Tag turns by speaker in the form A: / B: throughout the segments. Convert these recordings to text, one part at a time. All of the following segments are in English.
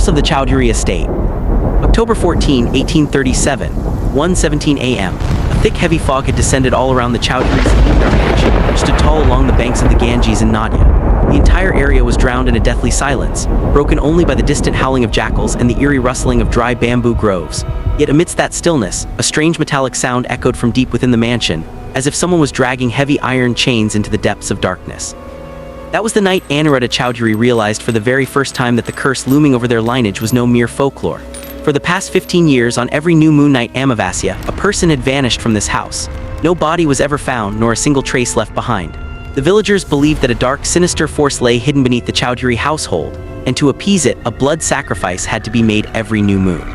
A: of the Choudhury Estate. October 14, 1837, 1:17 a.m. A thick, heavy fog had descended all around the Choudhury mansion, which stood tall along the banks of the Ganges in Nadia. The entire area was drowned in a deathly silence, broken only by the distant howling of jackals and the eerie rustling of dry bamboo groves. Yet amidst that stillness, a strange metallic sound echoed from deep within the mansion, as if someone was dragging heavy iron chains into the depths of darkness. That was the night Aniruddha Choudhury realized for the very first time that the curse looming over their lineage was no mere folklore. For the past 15 years, on every new moon night Amavasya, a person had vanished from this house. No body was ever found, nor a single trace left behind. The villagers believed that a dark, sinister force lay hidden beneath the Choudhury household, and to appease it, a blood sacrifice had to be made every new moon.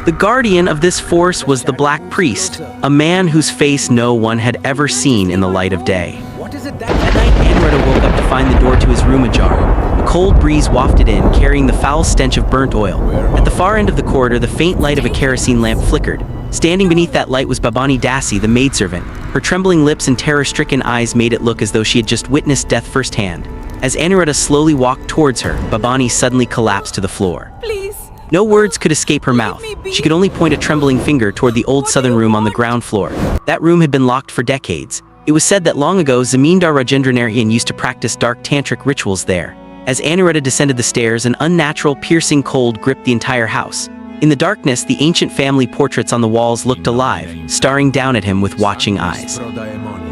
A: The guardian of this force was the Black Priest, a man whose face no one had ever seen in the light of day. That night, Aniruddha woke up to find the door to his room ajar. A cold breeze wafted in, carrying the foul stench of burnt oil. At the far end of the corridor, the faint light of a kerosene lamp flickered. Standing beneath that light was Babani Dasi, the maidservant. Her trembling lips and terror-stricken eyes made it look as though she had just witnessed death firsthand. As Aniruddha slowly walked towards her, Babani suddenly collapsed to the floor.
B: Please.
A: No words could escape her mouth. She could only point a trembling finger toward the old southern room on the ground floor. That room had been locked for decades. It was said that long ago, Zamindar Rajendra Narayan used to practice dark tantric rituals there. As Aniruddha descended the stairs, an unnatural, piercing cold gripped the entire house. In the darkness, the ancient family portraits on the walls looked alive, staring down at him with watching eyes.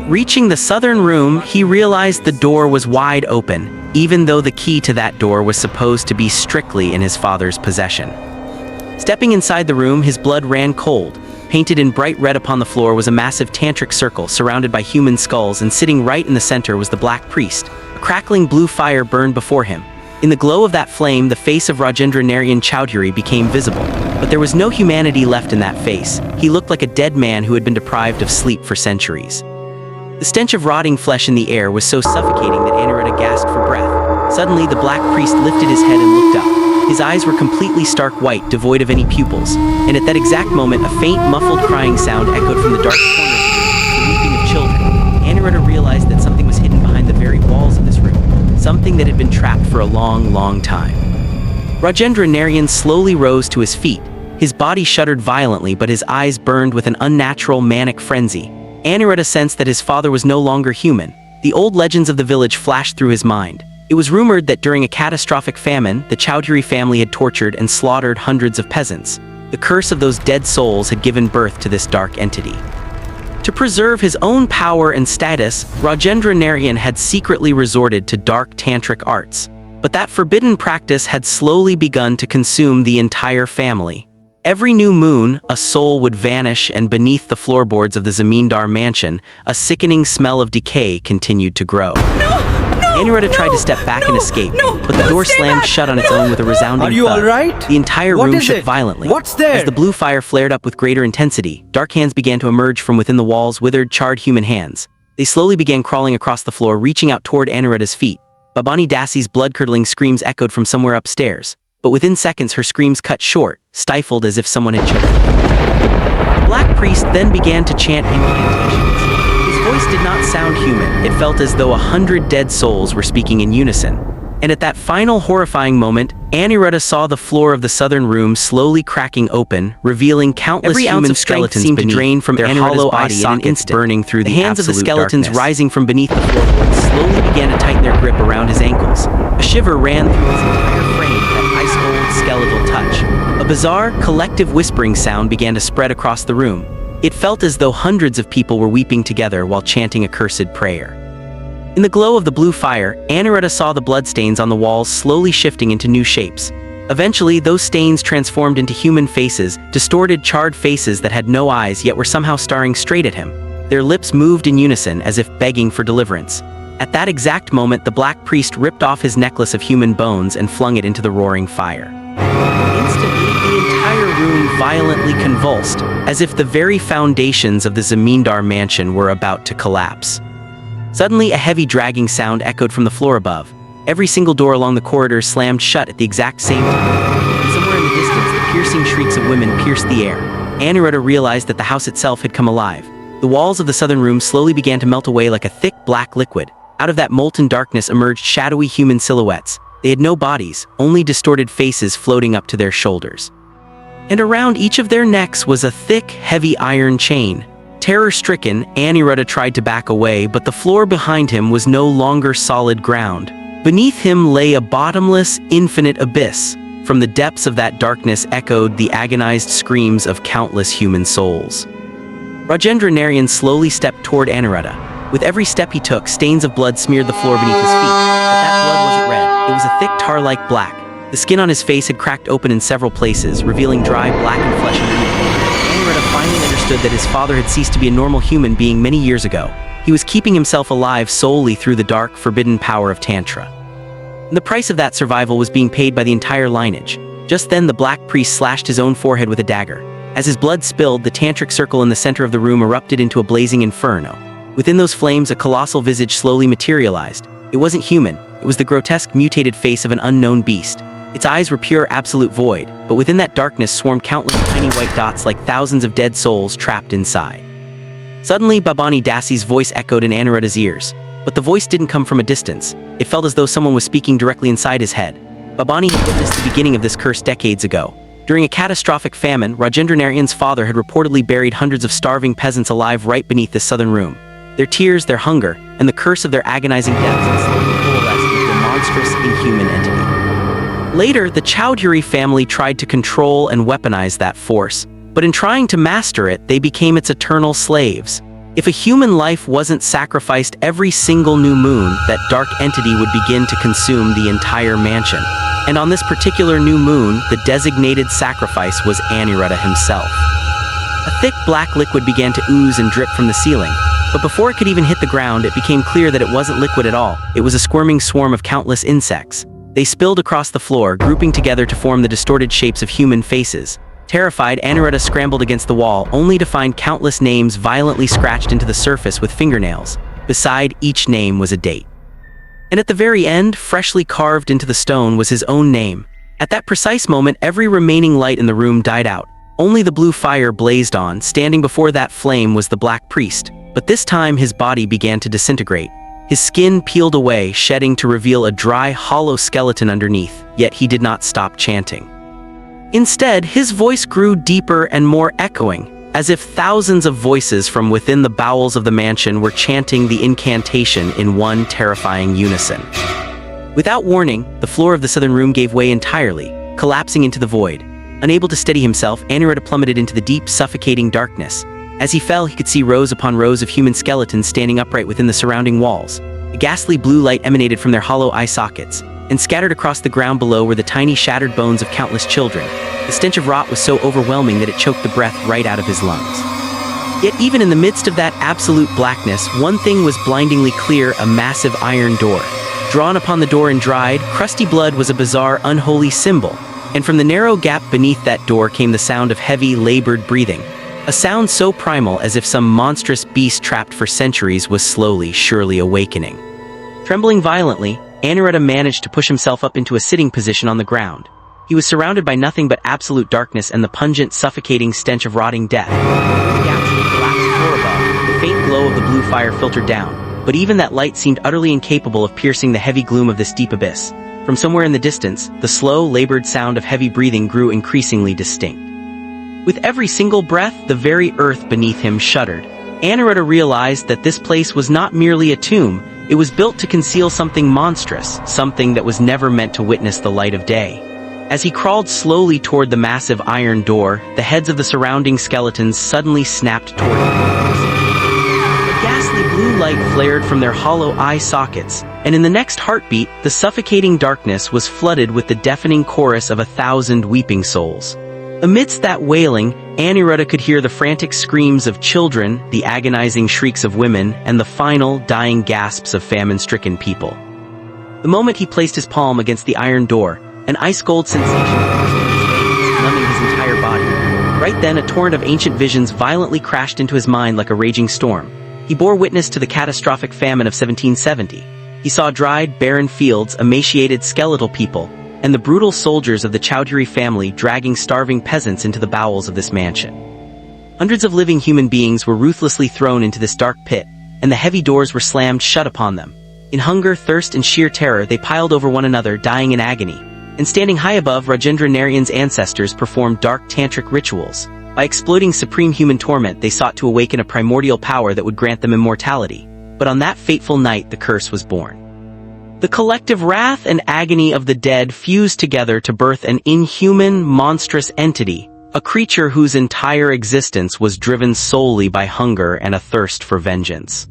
A: Reaching the southern room, he realized the door was wide open, even though the key to that door was supposed to be strictly in his father's possession. Stepping inside the room, his blood ran cold. Painted in bright red upon the floor was a massive tantric circle surrounded by human skulls, and sitting right in the center was the Black Priest. A crackling blue fire burned before him. In the glow of that flame, the face of Rajendra Narayan Choudhury became visible. But there was no humanity left in that face. He looked like a dead man who had been deprived of sleep for centuries. The stench of rotting flesh in the air was so suffocating that Aniruddha gasped for breath. Suddenly, the Black Priest lifted his head and looked up. His eyes were completely stark white, devoid of any pupils. And at that exact moment, a faint, muffled crying sound echoed from the dark corner of the room, the weeping of children. Aniruddha realized that something was hidden behind the very walls of this room, something that had been trapped for a long, long time. Rajendra Narayan slowly rose to his feet. His body shuddered violently, but his eyes burned with an unnatural, manic frenzy. Aniruddha sensed that his father was no longer human. The old legends of the village flashed through his mind. It was rumored that during a catastrophic famine, the Choudhury family had tortured and slaughtered hundreds of peasants. The curse of those dead souls had given birth to this dark entity. To preserve his own power and status, Rajendra Narayan had secretly resorted to dark tantric arts. But that forbidden practice had slowly begun to consume the entire family. Every new moon, a soul would vanish, and beneath the floorboards of the Zamindar mansion, a sickening smell of decay continued to grow. Aniruddha tried to step back and escape, but the door slammed shut on its own with a resounding thud.
C: Are you all right?
A: The entire room shook violently.
C: What's there?
A: As the blue fire flared up with greater intensity, dark hands began to emerge from within the walls, withered, charred human hands. They slowly began crawling across the floor, reaching out toward Aniruddha's feet. Babani Dasi's blood-curdling screams echoed from somewhere upstairs, but within seconds her screams cut short, stifled as if someone had choked her. The Black Priest then began to chant incantations. His voice did not sound human. It felt as though 100 dead souls were speaking in unison. And at that final horrifying moment, Aniruddha saw the floor of the southern room slowly cracking open, revealing countless human skeletons seemed to drain from their hollow eye sockets, burning through the hands of the skeletons darkness. Rising from beneath the floorboards slowly began to tighten their grip around his ankles. A shiver ran through his entire frame, that ice-cold skeletal touch. A bizarre, collective whispering sound began to spread across the room. It felt as though hundreds of people were weeping together while chanting accursed prayer. In the glow of the blue fire, Aniruddha saw the bloodstains on the walls slowly shifting into new shapes. Eventually, those stains transformed into human faces, distorted, charred faces that had no eyes yet were somehow staring straight at him. Their lips moved in unison as if begging for deliverance. At that exact moment, the Black Priest ripped off his necklace of human bones and flung it into the roaring fire. Instantly, the entire room violently convulsed, as if the very foundations of the Zamindar mansion were about to collapse. Suddenly, a heavy dragging sound echoed from the floor above. Every single door along the corridor slammed shut at the exact same time. Somewhere in the distance, the piercing shrieks of women pierced the air. Aniruddha realized that the house itself had come alive. The walls of the southern room slowly began to melt away like a thick, black liquid. Out of that molten darkness emerged shadowy human silhouettes. They had no bodies, only distorted faces floating up to their shoulders. And around each of their necks was a thick, heavy iron chain. Terror-stricken, Aniruddha tried to back away, but the floor behind him was no longer solid ground. Beneath him lay a bottomless, infinite abyss. From the depths of that darkness echoed the agonized screams of countless human souls. Rajendra Narayan slowly stepped toward Aniruddha. With every step he took, stains of blood smeared the floor beneath his feet. But that blood wasn't red. It was a thick tar-like black. The skin on his face had cracked open in several places, revealing dry, blackened flesh underneath. Aniruddha finally understood that his father had ceased to be a normal human being many years ago. He was keeping himself alive solely through the dark, forbidden power of Tantra. And the price of that survival was being paid by the entire lineage. Just then, the black priest slashed his own forehead with a dagger. As his blood spilled, the tantric circle in the center of the room erupted into a blazing inferno. Within those flames, a colossal visage slowly materialized. It wasn't human. It was the grotesque, mutated face of an unknown beast. Its eyes were pure, absolute void, but within that darkness swarmed countless tiny white dots like thousands of dead souls trapped inside. Suddenly, Babani Dasi's voice echoed in Aniruddha's ears. But the voice didn't come from a distance. It felt as though someone was speaking directly inside his head. Babani had witnessed the beginning of this curse decades ago. During a catastrophic famine, Rajendra Narayan's father had reportedly buried hundreds of starving peasants alive right beneath this southern room. Their tears, their hunger, and the curse of their agonizing deaths had slowly coalesced into a monstrous, inhuman entity. Later, the Choudhury family tried to control and weaponize that force, but in trying to master it, they became its eternal slaves. If a human life wasn't sacrificed every single new moon, that dark entity would begin to consume the entire mansion. And on this particular new moon, the designated sacrifice was Aniruddha himself. A thick black liquid began to ooze and drip from the ceiling, but before it could even hit the ground, it became clear that it wasn't liquid at all. It was a squirming swarm of countless insects. They spilled across the floor, grouping together to form the distorted shapes of human faces. Terrified, Aniruddha scrambled against the wall, only to find countless names violently scratched into the surface with fingernails. Beside each name was a date. And at the very end, freshly carved into the stone, was his own name. At that precise moment, every remaining light in the room died out. Only the blue fire blazed on. Standing before that flame was the black priest. But this time, his body began to disintegrate. His skin peeled away, shedding to reveal a dry, hollow skeleton underneath, yet he did not stop chanting. Instead, his voice grew deeper and more echoing, as if thousands of voices from within the bowels of the mansion were chanting the incantation in one terrifying unison. Without warning, the floor of the southern room gave way entirely, collapsing into the void. Unable to steady himself, Aniruddha plummeted into the deep, suffocating darkness. As he fell, he could see rows upon rows of human skeletons standing upright within the surrounding walls. A ghastly blue light emanated from their hollow eye sockets, and scattered across the ground below were the tiny shattered bones of countless children. The stench of rot was so overwhelming that it choked the breath right out of his lungs. Yet even in the midst of that absolute blackness, one thing was blindingly clear: a massive iron door. Drawn upon the door in dried, crusty blood was a bizarre, unholy symbol, and from the narrow gap beneath that door came the sound of heavy, labored breathing. A sound so primal as if some monstrous beast trapped for centuries was slowly, surely awakening. Trembling violently, Aniruddha managed to push himself up into a sitting position on the ground. He was surrounded by nothing but absolute darkness and the pungent, suffocating stench of rotting death. The gaps in the collapsed floor above, the faint glow of the blue fire filtered down, but even that light seemed utterly incapable of piercing the heavy gloom of this deep abyss. From somewhere in the distance, the slow, labored sound of heavy breathing grew increasingly distinct. With every single breath, the very earth beneath him shuddered. Aniruddha realized that this place was not merely a tomb. It was built to conceal something monstrous, something that was never meant to witness the light of day. As he crawled slowly toward the massive iron door, the heads of the surrounding skeletons suddenly snapped toward him. A ghastly blue light flared from their hollow eye sockets, and in the next heartbeat, the suffocating darkness was flooded with the deafening chorus of 1,000 weeping souls. Amidst that wailing, Aniruddha could hear the frantic screams of children, the agonizing shrieks of women, and the final, dying gasps of famine-stricken people. The moment he placed his palm against the iron door, an ice-cold sensation coursed through his veins, numbing his entire body. Right then, a torrent of ancient visions violently crashed into his mind like a raging storm. He bore witness to the catastrophic famine of 1770. He saw dried, barren fields, emaciated skeletal people, and the brutal soldiers of the Choudhury family dragging starving peasants into the bowels of this mansion. Hundreds of living human beings were ruthlessly thrown into this dark pit, and the heavy doors were slammed shut upon them. In hunger, thirst, and sheer terror, they piled over one another, dying in agony. And standing high above, Rajendra Narayan's ancestors performed dark tantric rituals. By exploiting supreme human torment, they sought to awaken a primordial power that would grant them immortality. But on that fateful night, the curse was born. The collective wrath and agony of the dead fused together to birth an inhuman, monstrous entity, a creature whose entire existence was driven solely by hunger and a thirst for vengeance.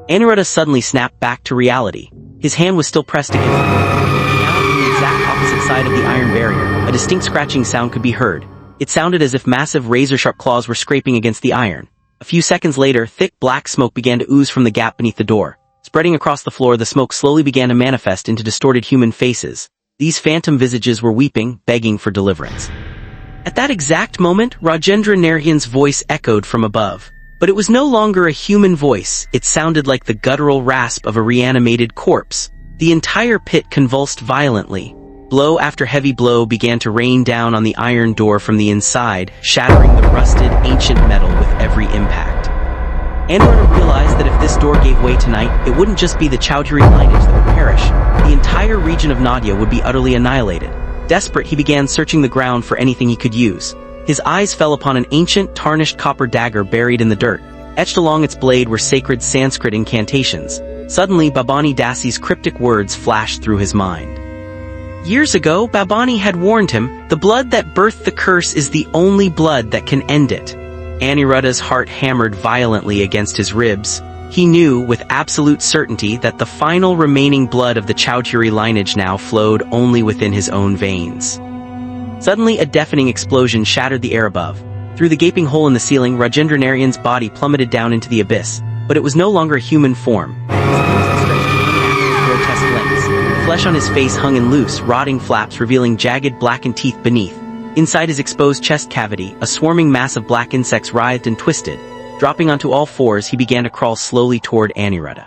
A: Aniruddha suddenly snapped back to reality. His hand was still pressed against the door. Now, on the exact opposite side of the iron barrier, a distinct scratching sound could be heard. It sounded as if massive razor-sharp claws were scraping against the iron. A few seconds later, thick black smoke began to ooze from the gap beneath the door. Spreading across the floor, the smoke slowly began to manifest into distorted human faces. These phantom visages were weeping, begging for deliverance. At that exact moment, Rajendra Narayan's voice echoed from above. But it was no longer a human voice. It sounded like the guttural rasp of a reanimated corpse. The entire pit convulsed violently. Blow after heavy blow began to rain down on the iron door from the inside, shattering the rusted, ancient metal with every impact. Aniruddha realized that if this door gave way tonight, it wouldn't just be the Choudhury lineage that would perish. The entire region of Nadia would be utterly annihilated. Desperate, he began searching the ground for anything he could use. His eyes fell upon an ancient, tarnished copper dagger buried in the dirt. Etched along its blade were sacred Sanskrit incantations. Suddenly, Babani Dasi's cryptic words flashed through his mind. Years ago, Babani had warned him, the blood that birthed the curse is the only blood that can end it. Aniruddha's heart hammered violently against his ribs. He knew with absolute certainty that the final remaining blood of the Choudhury lineage now flowed only within his own veins. Suddenly, a deafening explosion shattered the air above. Through the gaping hole in the ceiling, Rajendra Narayan's body plummeted down into the abyss. But it was no longer a human form. His limbs had stretched to unnatural, grotesque lengths. The flesh on his face hung in loose, rotting flaps revealing jagged, blackened teeth beneath. Inside his exposed chest cavity, a swarming mass of black insects writhed and twisted. Dropping onto all fours, he began to crawl slowly toward Aniruddha.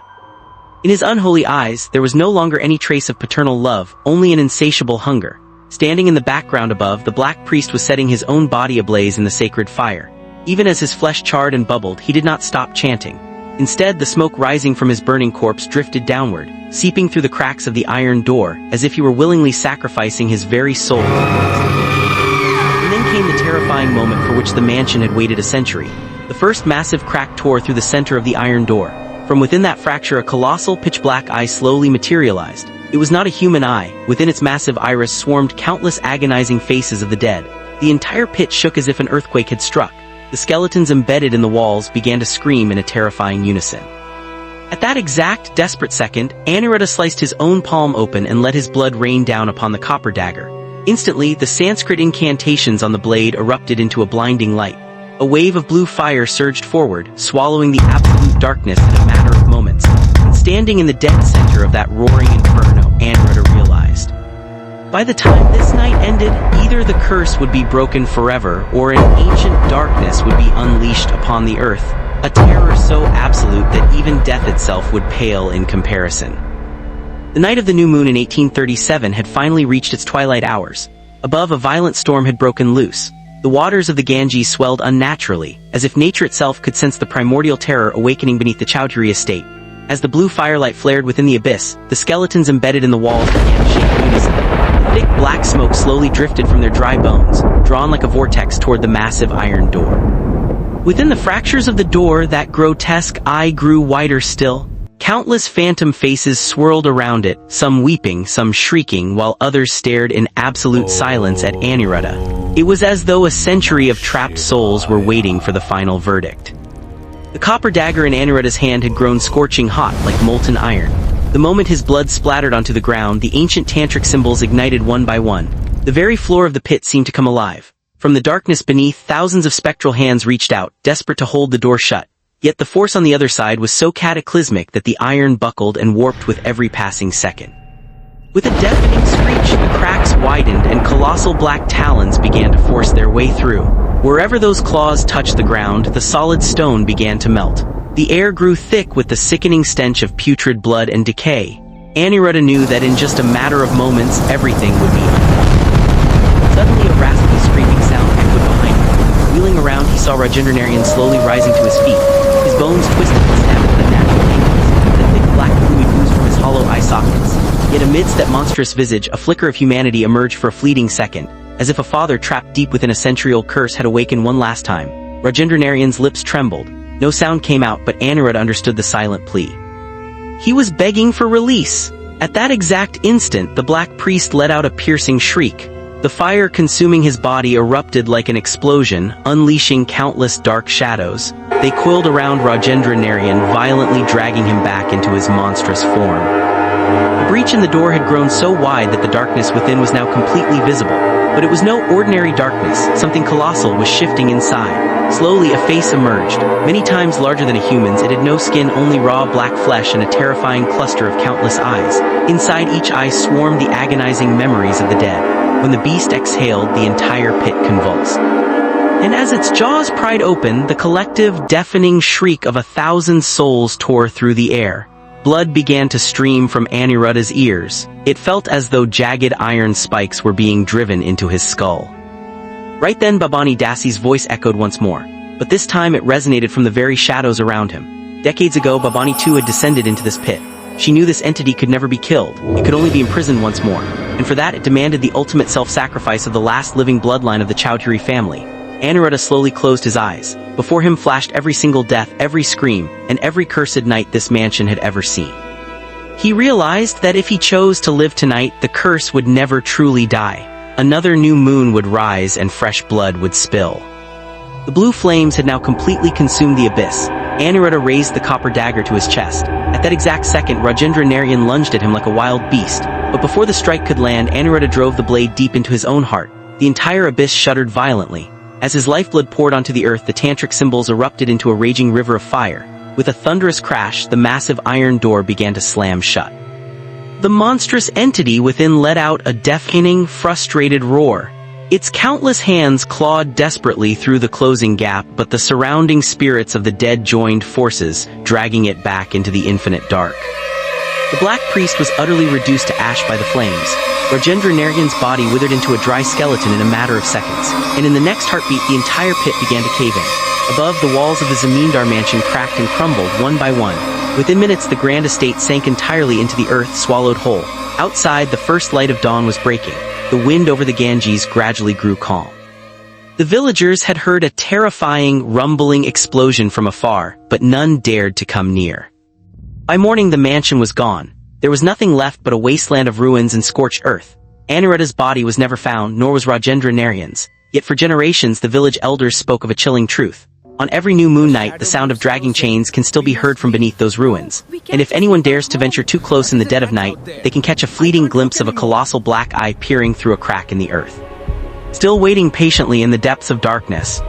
A: In his unholy eyes, there was no longer any trace of paternal love, only an insatiable hunger. Standing in the background above, the black priest was setting his own body ablaze in the sacred fire. Even as his flesh charred and bubbled, he did not stop chanting. Instead, the smoke rising from his burning corpse drifted downward, seeping through the cracks of the iron door, as if he were willingly sacrificing his very soul. And then came the terrifying moment for which the mansion had waited a century. The first massive crack tore through the center of the iron door. From within that fracture, a colossal, pitch-black eye slowly materialized. It was not a human eye. Within its massive iris swarmed countless agonizing faces of the dead. The entire pit shook as if an earthquake had struck. The skeletons embedded in the walls began to scream in a terrifying unison. At that exact, desperate second, Aniruddha sliced his own palm open and let his blood rain down upon the copper dagger. Instantly, the Sanskrit incantations on the blade erupted into a blinding light. A wave of blue fire surged forward, swallowing the absolute darkness in a matter of moments. And standing in the dead center of that roaring inferno, Aniruddha realized. By the time this night ended, either the curse would be broken forever, or an ancient darkness would be unleashed upon the earth, a terror so absolute that even death itself would pale in comparison. The night of the new moon in 1837 had finally reached its twilight hours. Above, a violent storm had broken loose. The waters of the Ganges swelled unnaturally, as if nature itself could sense the primordial terror awakening beneath the Choudhury estate. As the blue firelight flared within the abyss, the skeletons embedded in the walls began to shake in unison. The thick black smoke slowly drifted from their dry bones, drawn like a vortex toward the massive iron door. Within the fractures of the door, that grotesque eye grew wider still. Countless phantom faces swirled around it, some weeping, some shrieking, while others stared in absolute silence at Aniruddha. It was as though a century of trapped souls were waiting for the final verdict. The copper dagger in Aniruddha's hand had grown scorching hot, like molten iron. The moment his blood splattered onto the ground, the ancient tantric symbols ignited one by one. The very floor of the pit seemed to come alive. From the darkness beneath, thousands of spectral hands reached out, desperate to hold the door shut. Yet the force on the other side was so cataclysmic that the iron buckled and warped with every passing second. With a deafening screech, the cracks widened and colossal black talons began to force their way through. Wherever those claws touched the ground, the solid stone began to melt. The air grew thick with the sickening stench of putrid blood and decay. Aniruddha knew that in just a matter of moments, everything would be undone. Suddenly, a rasping, screaming sound echoed behind him. Wheeling around, he saw Rajendra Narayan slowly rising to his feet. His bones twisted and snapped at unnatural angles. The thick black fluid oozed from his Amidst that monstrous visage, a flicker of humanity emerged for a fleeting second, as if a father trapped deep within a century-old curse had awakened one last time. Rajendra Narayan's lips trembled. No sound came out, but Aniruddha understood the silent plea. He was begging for release. At that exact instant, the black priest let out a piercing shriek. The fire consuming his body erupted like an explosion, unleashing countless dark shadows. They coiled around Rajendra Narayan, violently dragging him back into his monstrous form. The breach in the door had grown so wide that the darkness within was now completely visible. But it was no ordinary darkness. Something colossal was shifting inside. Slowly, a face emerged. Many times larger than a human's, it had no skin, only raw black flesh and a terrifying cluster of countless eyes. Inside each eye swarmed the agonizing memories of the dead. When the beast exhaled, the entire pit convulsed. And as its jaws pried open, the collective, deafening shriek of 1,000 souls tore through the air. Blood began to stream from Aniruddha's ears. It felt as though jagged iron spikes were being driven into his skull. Right then Babani Dasi's voice echoed once more, but this time it resonated from the very shadows around him. Decades ago, Babani too had descended into this pit. She knew this entity could never be killed. It could only be imprisoned once more. And for that, it demanded the ultimate self-sacrifice of the last living bloodline of the Choudhury family. Aniruddha slowly closed his eyes. Before him flashed every single death, every scream, and every cursed night this mansion had ever seen. He realized that if he chose to live tonight, the curse would never truly die. Another new moon would rise and fresh blood would spill. The blue flames had now completely consumed the abyss. Aniruddha raised the copper dagger to his chest. At that exact second, Rajendra Narayan lunged at him like a wild beast. But before the strike could land, Aniruddha drove the blade deep into his own heart. The entire abyss shuddered violently. As his lifeblood poured onto the earth, the tantric symbols erupted into a raging river of fire. With a thunderous crash, the massive iron door began to slam shut. The monstrous entity within let out a deafening, frustrated roar. Its countless hands clawed desperately through the closing gap, but the surrounding spirits of the dead joined forces, dragging it back into the infinite dark. The black priest was utterly reduced to ash by the flames. Rajendra Narayan's body withered into a dry skeleton in a matter of seconds, and in the next heartbeat the entire pit began to cave in. Above, the walls of the Zamindar mansion cracked and crumbled one by one. Within minutes the grand estate sank entirely into the earth, swallowed whole. Outside, the first light of dawn was breaking. The wind over the Ganges gradually grew calm. The villagers had heard a terrifying, rumbling explosion from afar, but none dared to come near. By morning the mansion was gone. There was nothing left but a wasteland of ruins and scorched earth. Aniruddha's body was never found, nor was Rajendra Narayan's. Yet for generations the village elders spoke of a chilling truth. On every new moon night, the sound of dragging chains can still be heard from beneath those ruins. And if anyone dares to venture too close in the dead of night, they can catch a fleeting glimpse of a colossal black eye peering through a crack in the earth. Still waiting patiently in the depths of darkness,